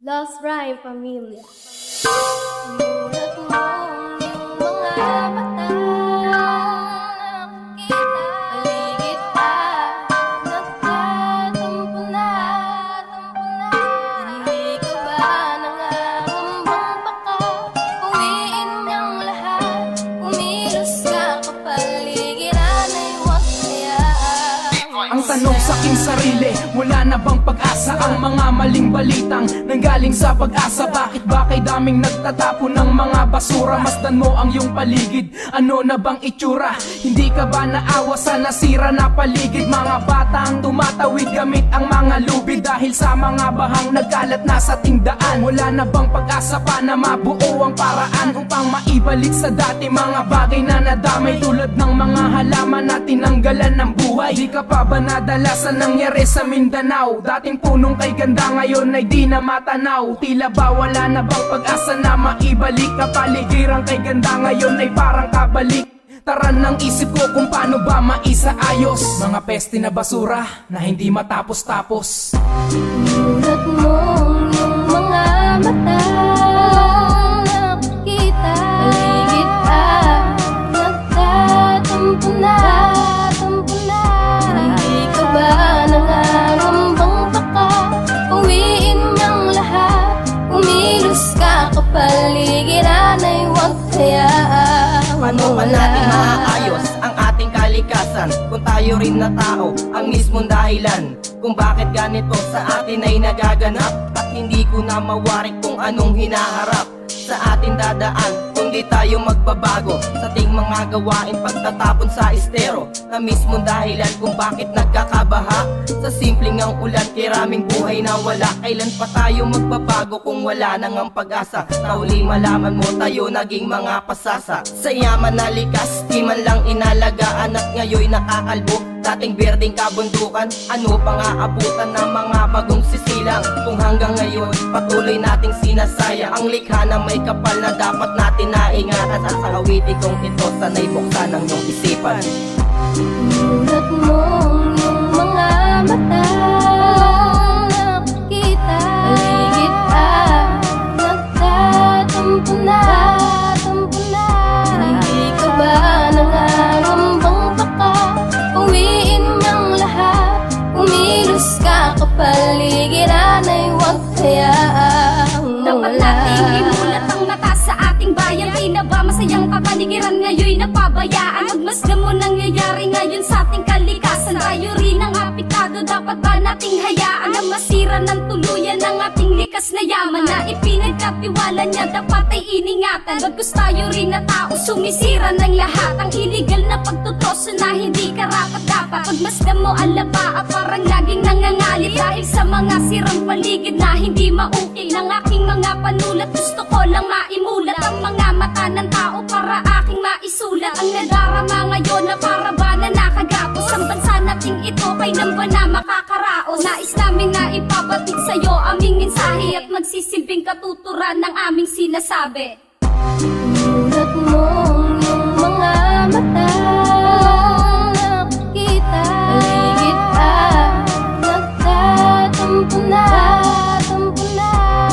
Lost Rhyme Pamilya. Mulat mo yung mga mata, nakikita paligid ka, nagtatampo na. Hindi ka ba nangangambang baka uwiin niyang lahat, kumilos ka kapaligiran ay huwag hayaan. Ang tanong sa aking sarili, wala na bang pag-asa? Ang mga maling balitang nanggaling sa pag-asa, bakit ba kay daming nagtatapon ng mga basura? Masdan mo ang iyong paligid, ano na bang itsura? Hindi ka ba naawa sa nasira na paligid? Mga batang tumatawid gamit ang mga lubid dahil sa mga bahang nagkalat na sa tingdaan. Wala na bang pag-asa pa na mabuo ang paraan upang maibalik sa dati mga bagay na nadamay, tulad ng mga halaman na tinanggalan ng buhay? Di ka pa ba nadala sa nangyari sa Mindanao? Dating punong kay ganda ngayon ay di na matanaw. Tila ba wala na bang pag-asa na maibalik? Kapaligiran kay ganda ngayon ay parang kabalik. Tara nang isip ko kung paano ba maisaayos mga peste na basura na hindi matapos-tapos. Mulat mo yung mga mata, nakikita paligid ka, nagtatampo na. Hindi ka ba nangangambang baka uwiin niyang lahat, kumilos ka kapaligiran ay huwag hayaan. Paano ba natin maaayos ang ating kalikasan kung tayo rin na tao ang mismong dahilan kung bakit ganito sa atin ay nagaganap? At hindi ko na mawarik kung anong hinaharap sa atin dadaan kung di tayo magbabago sa ating mga gawain, pagtatapon sa estero na mismong dahilan kung bakit nagkakabaha sa simpleng ang ulan, kiraming buhay na wala. Kailan pa tayo magbabago kung wala nang ang pag-asa na uli malaman mo tayo naging mga pasasa sa yaman na likas, di man lang inalagaan at ngayon nakakalbo. Dating berdeng kabundukan, ano pang aabutan ng mga bagong sisilang kung hanggang ngayon patuloy nating sinasayang ang likha na may kapal na dapat natin naingatan. At sa awiti kong ito sanay buksan ang iyong isipan. Mulat mo yung mga mata, nakikita paligid ka, nagtatampo na. Hindi ka ba nangangambang baka uwiin niyang lahat, kumilos ka kapaligiran ay huwag hayaan. Dapat nating imulat ang mata sa ating bayan. Di na ba masayang kapaligiran ngayon napabayaan? Magmasdan mo nangyayari ngayon sa ating kalikasan. Tayo rin ang apektado, dapat ba nating hayaan na masira ng tuluyan ang ating likas na yaman na ipinagkatiwala niya dapat ay iningatan. Bagkus tayo rin na tao, sumisira ng lahat ang illegal na pagtutroso na hindi karapat dapat. Pagmasdan mo ang lapa parang laging nangangalit dahil sa mga sirang paligid na hindi maukil ng aking mga panulat. Gusto ko lang maimulat ang mga mata ng tao para aking maisulat ang nadarama ngayon na para ba na nakagapos ang bansa nating ito kay nang ba na makakaraos. Nais namin na ipabatid sa'yo aming mensahe at magsisilbing katuturan ng aming sinasabi. Mulat mo yung mga mata, nakikita paligid ka, nagtatampo na.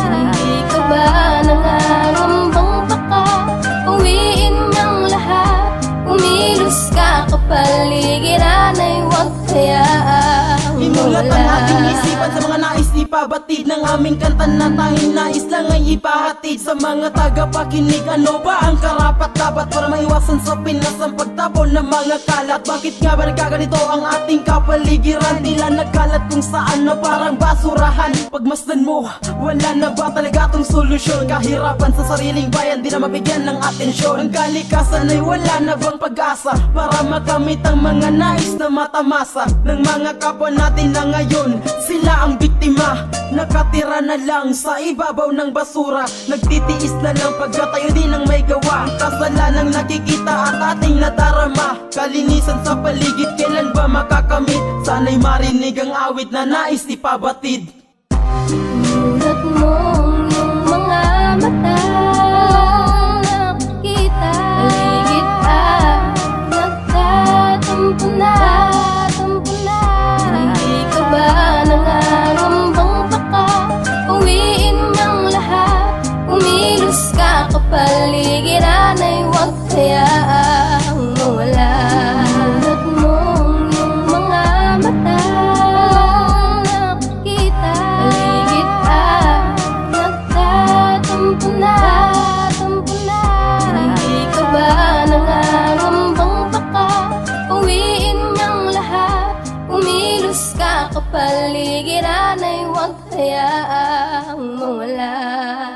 Hindi ka ba nangangambang baka uwiin niyang lahat, kumilos ka kapaligiran ay huwag hayaan. Inulat ang ating isipan sa mga nais ipabatid ng aming kanta na tanging nais lang ay ipahatid sa mga tagapakinig. Ano ba ang karapat-dapat para maiwasan sa Pinas ang pagtapon ng mga kalat? Bakit nga ba nagkaganito ang ating kapaligiran? Tila nagkalat kung saan na parang basurahan. Pagmasdan mo, wala na ba talaga tong solusyon? Kahirapan sa sariling bayan, di na mabigyan ng atensyon. Ang kalikasan ay wala na bang pag-asa para makamit ang mga nais na matamasa ng mga kapwa natin na ngayon sila ang biktima, nakatira na lang sa ibabaw ng basura. Nagtitiis na lang pagkat tayo din ang may gawa. Ang kasalanang nakikita at ating nadarama. Kalinisan sa paligid, kailan ba makakamit? Sana'y marinig ang awit na nais ipabatid. Mulat mo yung mga mata, nakikita paligid ka, nagtatampo na. Hindi ka ba nangangambang baka uwiin niyang kapaligiran ay huwag hayaang mawala. Pinulot mo ang iyong mga mata, nakikita paligid at nagtatampo na. Hindi ka ba nangangambang baka uwiin niyang lahat? Kumilos ka kapaligiran ay huwag hayaang mawala.